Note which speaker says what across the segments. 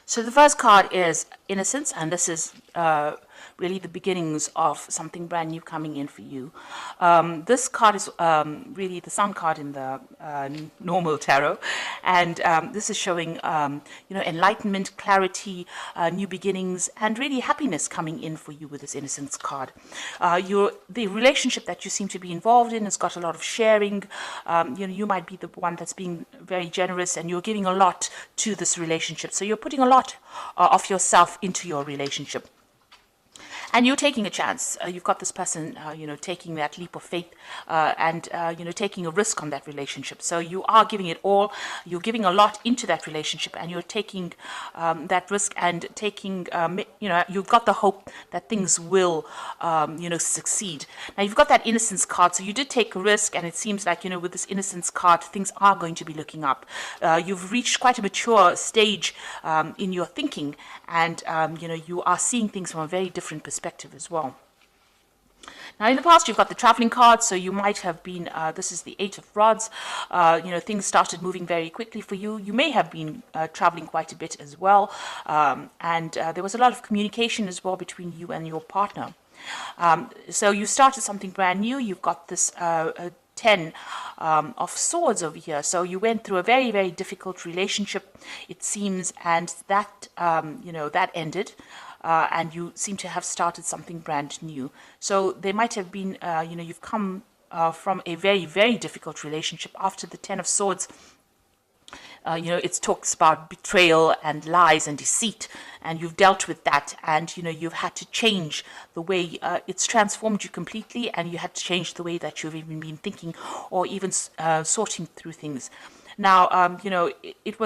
Speaker 1: So the first card is Innocence, and this is really the beginnings of something brand new coming in for you. This card is really the Sun card in the normal tarot, and this is showing enlightenment, clarity, new beginnings, and really happiness coming in for you with this Innocence card. The relationship that you seem to be involved in has got a lot of sharing. You might be the one that's being very generous, and you're giving a lot to this relationship. So you're putting a lot of yourself into your relationship. And you're taking a chance. You've got this person, taking that leap of faith and taking a risk on that relationship. So you are giving it all. You're giving a lot into that relationship, and you're taking that risk and taking, you've got the hope that things will, succeed. Now, you've got that Innocence card. So you did take a risk, and it seems like, with this Innocence card, things are going to be looking up. You've reached quite a mature stage in your thinking, and, you are seeing things from a very different perspective as well. Now, in the past, you've got the traveling card, so you might have been, this is the Eight of Rods, things started moving very quickly for you. You may have been traveling quite a bit as well, and there was a lot of communication as well between you and your partner. So you started something brand new. You've got this 10 of Swords over here. So you went through a very, very difficult relationship, it seems, and that, that ended. And you seem to have started something brand new. So there might have been, you've come from a very, very difficult relationship. After the 10 of Swords, it talks about betrayal and lies and deceit, and you've dealt with that, and, you've had to change the way it's transformed you completely, and you had to change the way that you've even been thinking or even sorting through things. Now, it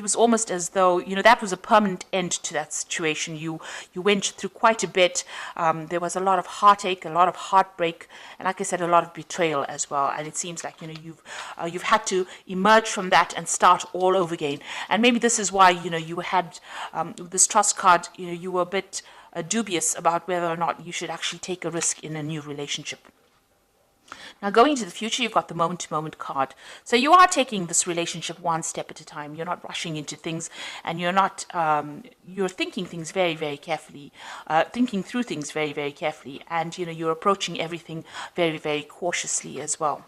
Speaker 1: was almost as though, that was a permanent end to that situation. You went through quite a bit. There was a lot of heartache, a lot of heartbreak, and like I said, a lot of betrayal as well. And it seems like, you've had to emerge from that and start all over again. And maybe this is why, you had this Trust card, you were a bit dubious about whether or not you should actually take a risk in a new relationship. Now, going into the future, you've got the moment-to-moment card. So you are taking this relationship one step at a time. You're not rushing into things, and you're not, you're thinking things very, very carefully, thinking through things very, very carefully, and, you're approaching everything very, very cautiously as well.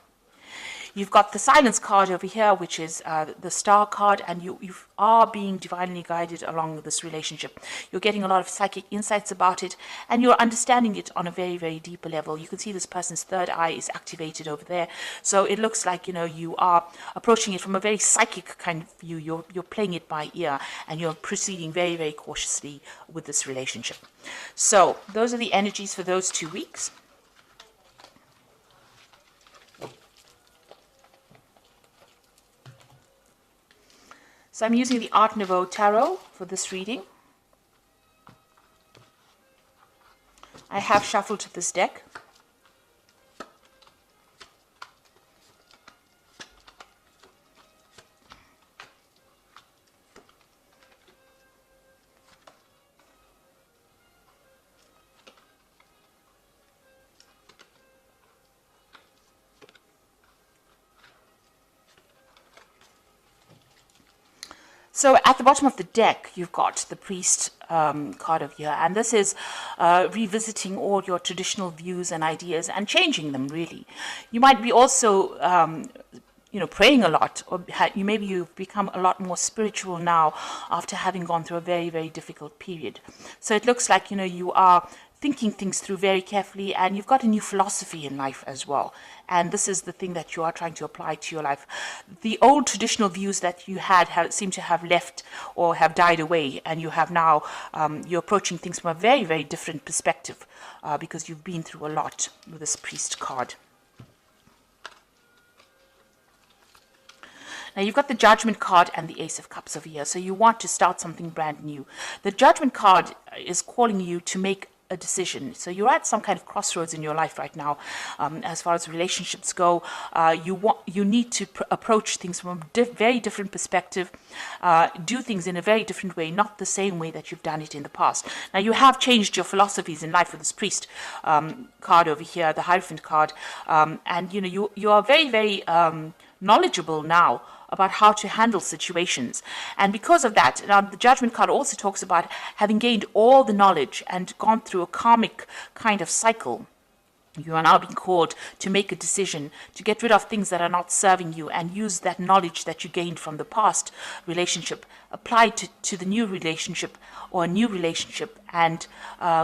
Speaker 1: You've got the Silence card over here, which is the Star card, and you are being divinely guided along this relationship. You're getting a lot of psychic insights about it, and you're understanding it on a very, very deeper level. You can see this person's third eye is activated over there. So it looks like, you are approaching it from a very psychic kind of view. You're playing it by ear, and you're proceeding very, very cautiously with this relationship. So those are the energies for those 2 weeks. So I'm using the Art Nouveau Tarot for this reading. I have shuffled this deck. So at the bottom of the deck, you've got the Priest card over here, and this is revisiting all your traditional views and ideas and changing them, really. You might be also, praying a lot, or maybe you've become a lot more spiritual now after having gone through a very, very difficult period. So it looks like, you are thinking things through very carefully, and you've got a new philosophy in life as well. And this is the thing that you are trying to apply to your life. The old traditional views that you had seem to have left or have died away, and you have now, you're approaching things from a very, very different perspective because you've been through a lot with this Priest card. Now, you've got the Judgment card and the Ace of Cups over here, so you want to start something brand new. The Judgment card is calling you to make a decision. So you're at some kind of crossroads in your life right now. As far as relationships go, you need to approach things from a very different perspective, do things in a very different way, not the same way that you've done it in the past. Now, you have changed your philosophies in life with this Priest card over here, the Hierophant card, and you are very, very knowledgeable now about how to handle situations. And because of that, now the Judgment card also talks about having gained all the knowledge and gone through a karmic kind of cycle. You are now being called to make a decision, to get rid of things that are not serving you and use that knowledge that you gained from the past relationship, apply to the new relationship or a new relationship, and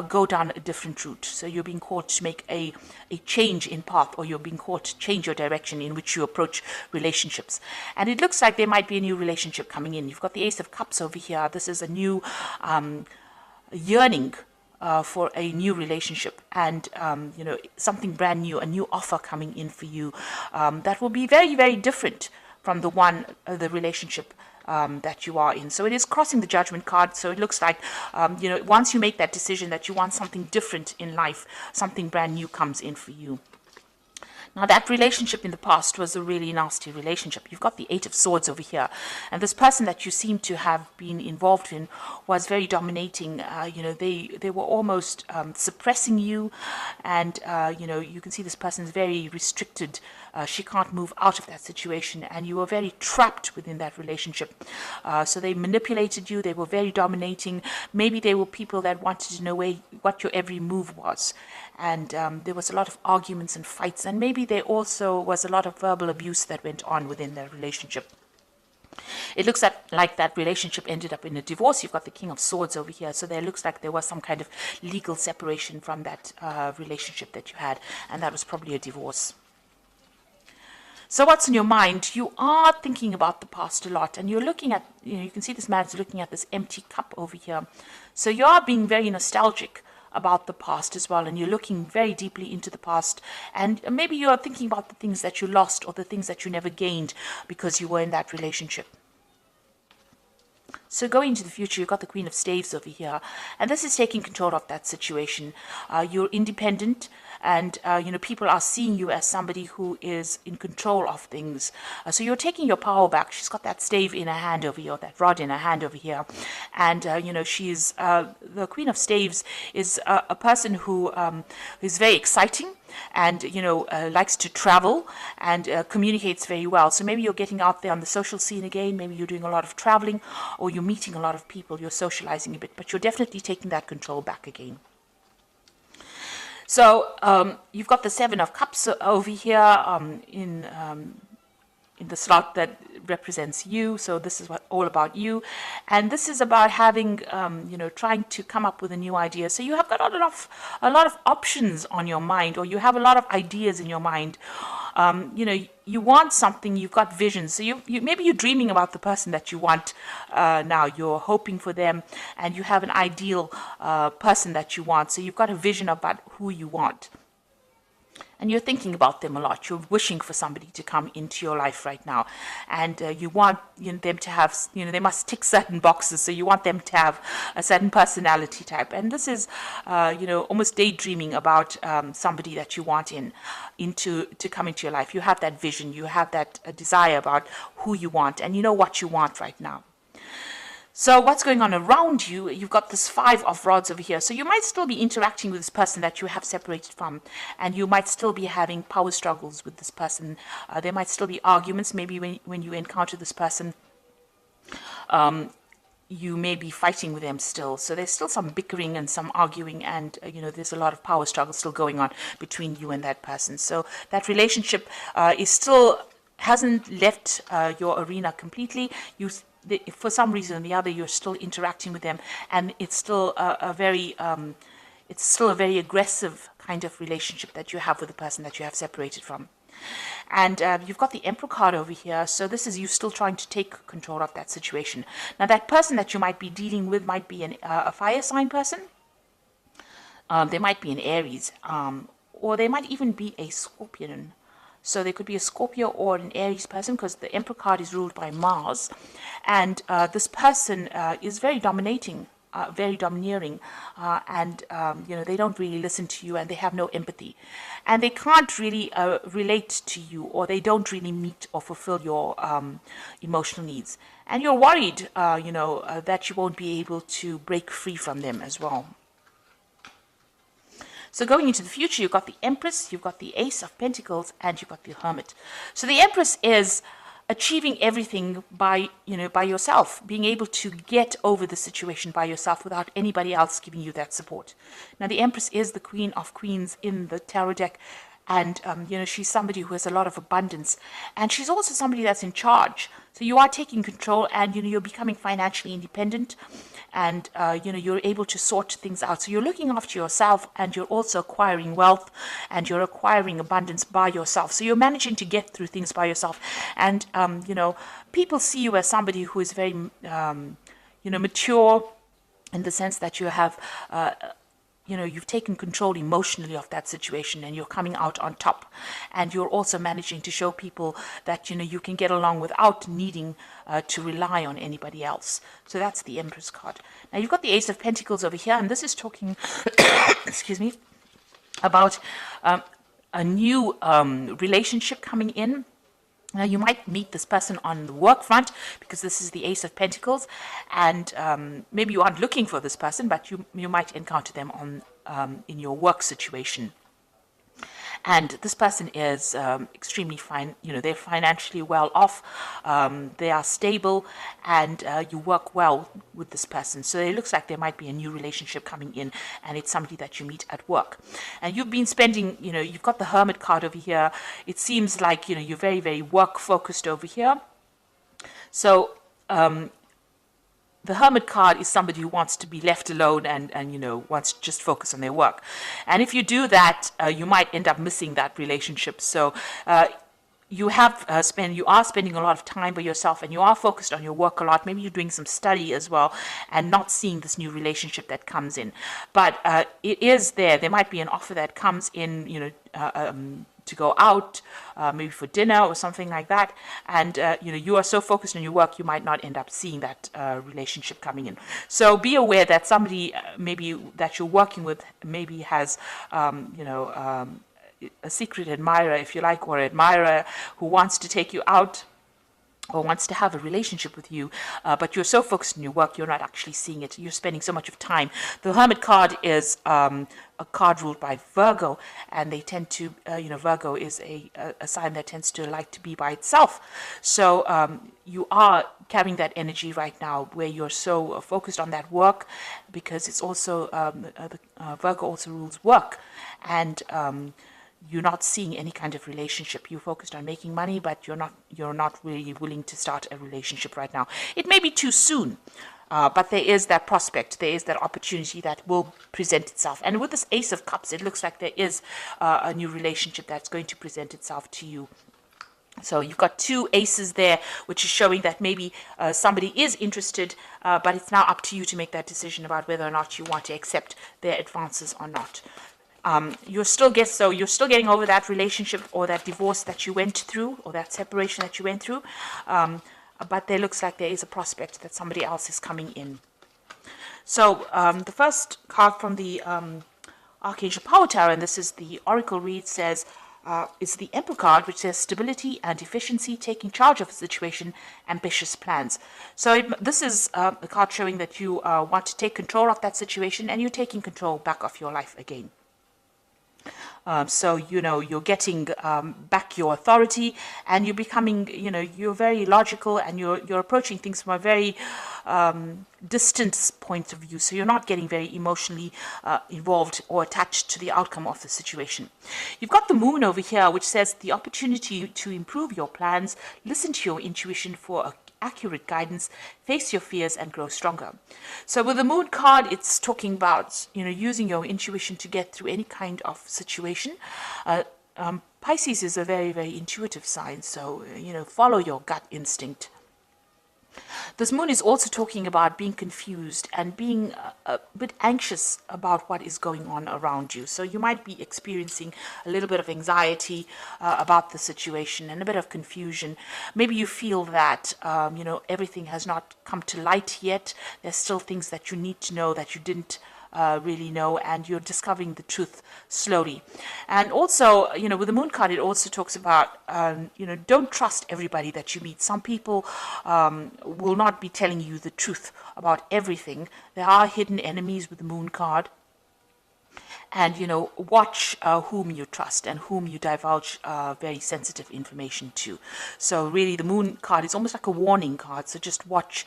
Speaker 1: go down a different route. So you're being called to make a change in path, or you're being called to change your direction in which you approach relationships. And it looks like there might be a new relationship coming in. You've got the Ace of Cups over here. This is a new yearning for a new relationship, and something brand new, a new offer coming in for you that will be very, very different from the relationship that you are in. So it is crossing the Judgment card. So it looks like once you make that decision that you want something different in life, something brand new comes in for you. Now, that relationship in the past was a really nasty relationship. You've got the Eight of Swords over here. And this person that you seem to have been involved in was very dominating. They were almost suppressing you. And, you can see this person is very restricted. She can't move out of that situation. And you were very trapped within that relationship. So they manipulated you. They were very dominating. Maybe they were people that wanted to know what your every move was. And there was a lot of arguments and fights, and maybe there also was a lot of verbal abuse that went on within their relationship. It looks like that relationship ended up in a divorce. You've got the King of Swords over here, so there looks like there was some kind of legal separation from that relationship that you had, and that was probably a divorce. So what's in your mind? You are thinking about the past a lot, and you're looking at, you can see this man's looking at this empty cup over here. So you are being very nostalgic about the past as well, and you're looking very deeply into the past, and maybe you're thinking about the things that you lost or the things that you never gained because you were in that relationship. So going into the future, you've got the Queen of Staves over here, and this is taking control of that situation. You're independent, and people are seeing you as somebody who is in control of things. So you're taking your power back. She's got that stave in her hand over here, that rod in her hand over here, and she's the Queen of Staves is a person who is very exciting, and likes to travel and communicates very well. So maybe you're getting out there on the social scene again, maybe you're doing a lot of traveling, or you're meeting a lot of people, you're socializing a bit, but you're definitely taking that control back again. So you've got the Seven of Cups over here in the slot that represents you. So this is all about you, and this is about having trying to come up with a new idea. So you have got a lot of options on your mind, or you have a lot of ideas in your mind. You want something, you've got visions. So you maybe you're dreaming about the person that you want now. You're hoping for them, and you have an ideal person that you want. So you've got a vision about who you want. And you're thinking about them a lot. You're wishing for somebody to come into your life right now. And you want them to have, they must tick certain boxes. So you want them to have a certain personality type. And this is, almost daydreaming about somebody that you want to come into your life. You have that vision. You have that desire about who you want. And you know what you want right now. So what's going on around you? You've got this Five of Rods over here. So you might still be interacting with this person that you have separated from, and you might still be having power struggles with this person. There might still be arguments. Maybe when you encounter this person, you may be fighting with them still. So there's still some bickering and some arguing, and there's a lot of power struggle still going on between you and that person. So that relationship hasn't left your arena completely. For some reason or the other, you're still interacting with them, and it's still a very aggressive kind of relationship that you have with the person that you have separated from. And you've got the Emperor card over here, so this is you still trying to take control of that situation. Now, that person that you might be dealing with might be a fire sign person. They might be an Aries, or they might even be a Scorpion. So there could be a Scorpio or an Aries person, because the Emperor card is ruled by Mars. And this person is very dominating, very domineering, and they don't really listen to you, and they have no empathy. And they can't really relate to you, or they don't really meet or fulfill your emotional needs. And you're worried, that you won't be able to break free from them as well. So going into the future, you've got the Empress, you've got the Ace of Pentacles, and you've got the Hermit. So the Empress is achieving everything by by yourself, being able to get over the situation by yourself without anybody else giving you that support. Now the Empress is the Queen of Queens in the tarot deck, and she's somebody who has a lot of abundance, and she's also somebody that's in charge. So you are taking control, and you're becoming financially independent, and you're able to sort things out. So you're looking after yourself, and you're also acquiring wealth, and you're acquiring abundance by yourself. So you're managing to get through things by yourself, and people see you as somebody who is very mature, in the sense that you have you've taken control emotionally of that situation, and you're coming out on top, and you're also managing to show people that you can get along without needing to rely on anybody else. So that's the Empress card. Now you've got the Ace of Pentacles over here, and this is talking excuse me, about a new relationship coming in. Now, you might meet this person on the work front, because this is the Ace of Pentacles, and maybe you aren't looking for this person, but you might encounter them on in your work situation. And this person is extremely fine. They're financially well off. They are stable, and you work well with this person. So it looks like there might be a new relationship coming in, and it's somebody that you meet at work. And you've been spending, you've got the Hermit card over here. It seems like, you're very, very work focused over here. So, the Hermit card is somebody who wants to be left alone, and wants to just focus on their work. And if you do that, you might end up missing that relationship. So you are spending a lot of time by yourself, and you are focused on your work a lot. Maybe you're doing some study as well, and not seeing this new relationship that comes in. But it is there. There might be an offer that comes in, to go out, maybe for dinner or something like that, and you are so focused on your work, you might not end up seeing that relationship coming in. So be aware that somebody maybe that you're working with maybe has a secret admirer, if you like, or admirer who wants to take you out or wants to have a relationship with you, but you're so focused on your work, you're not actually seeing it. You're spending so much of time. The Hermit card is a card ruled by Virgo, and they tend to, Virgo is a sign that tends to like to be by itself. So you are carrying that energy right now, where you're so focused on that work, because it's also, Virgo also rules work, and you're not seeing any kind of relationship. You're focused on making money, but you're not really willing to start a relationship right now. It may be too soon, but there is that prospect, there is that opportunity that will present itself. And with this Ace of Cups, it looks like there is a new relationship that's going to present itself to you. So you've got two aces there, which is showing that maybe somebody is interested, but it's now up to you to make that decision about whether or not you want to accept their advances or not. You're still getting over that relationship or that divorce that you went through, or that separation that you went through, but there looks like there is a prospect that somebody else is coming in. So the first card from the Archangel Power Tower, and this is the Oracle read, says it's the Emperor card, which says stability and efficiency, taking charge of a situation, ambitious plans. So this is a card showing that you want to take control of that situation, and you're taking control back of your life again. So, you're getting back your authority, and you're becoming, you're very logical, and you're approaching things from a very distant point of view. So you're not getting very emotionally involved or attached to the outcome of the situation. You've got the Moon over here, which says the opportunity to improve your plans, listen to your intuition for accurate guidance, face your fears, and grow stronger. So with the Moon card, it's talking about using your intuition to get through any kind of situation. Pisces is a very, very intuitive sign, so follow your gut instinct. This Moon is also talking about being confused and being a bit anxious about what is going on around you. So you might be experiencing a little bit of anxiety about the situation, and a bit of confusion. Maybe you feel that, everything has not come to light yet. There's still things that you need to know that you didn't really know, and you're discovering the truth slowly. And also, with the Moon card, it also talks about, don't trust everybody that you meet. Some people will not be telling you the truth about everything. There are hidden enemies with the Moon card. and watch whom you trust and whom you divulge very sensitive information to. So really the Moon card is almost like a warning card, so just watch.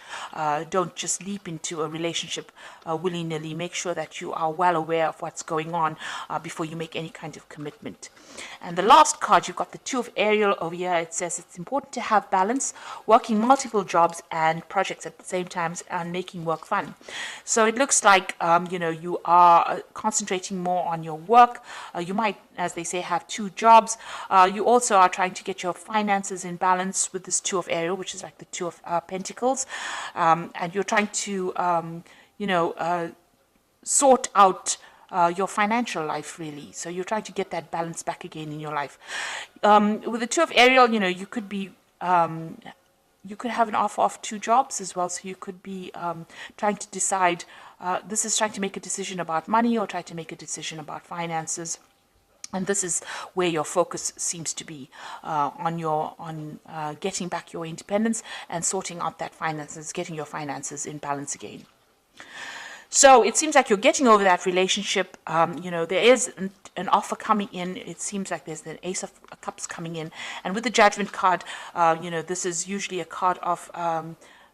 Speaker 1: Don't just leap into a relationship willy-nilly. Make sure that you are well aware of what's going on before you make any kind of commitment. And the last card, you've got the Two of Ariel over here. It says it's important to have balance, working multiple jobs and projects at the same time, and making work fun. So it looks like you are concentrating more on your work. You might, as they say, have two jobs. You also are trying to get your finances in balance with this Two of Ariel, which is like the Two of Pentacles, and you're trying to sort out your financial life, really. So you're trying to get that balance back again in your life. With the Two of Ariel, you could be you could have an offer of two jobs as well. So you could be trying to decide. This is trying to make a decision about money, or try to make a decision about finances. And this is where your focus seems to be on getting back your independence and sorting out that finances, getting your finances in balance again. So it seems like you're getting over that relationship. There is an offer coming in. It seems like there's an Ace of Cups coming in. And with the Judgment card, this is usually a card of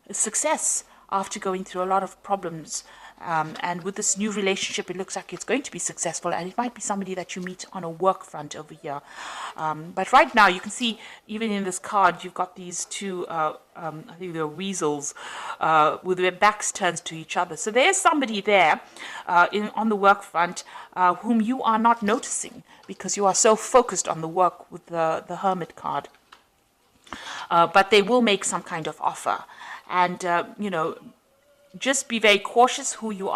Speaker 1: success after going through a lot of problems. And with this new relationship, it looks like it's going to be successful, and it might be somebody that you meet on a work front over here. But right now, you can see, even in this card, you've got these two, I think they're weasels, with their backs turned to each other. So there's somebody there on the work front whom you are not noticing because you are so focused on the work with the Hermit card. But they will make some kind of offer. And, just be very cautious who you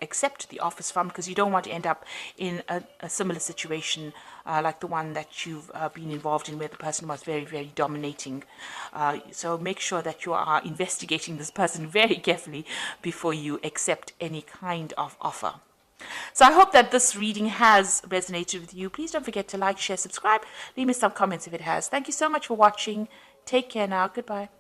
Speaker 1: accept the offers from, because you don't want to end up in a similar situation like the one that you've been involved in, where the person was very, very dominating. So make sure that you are investigating this person very carefully before you accept any kind of offer. So I hope that this reading has resonated with you. Please don't forget to like, share, subscribe. Leave me some comments if it has. Thank you so much for watching. Take care now. Goodbye.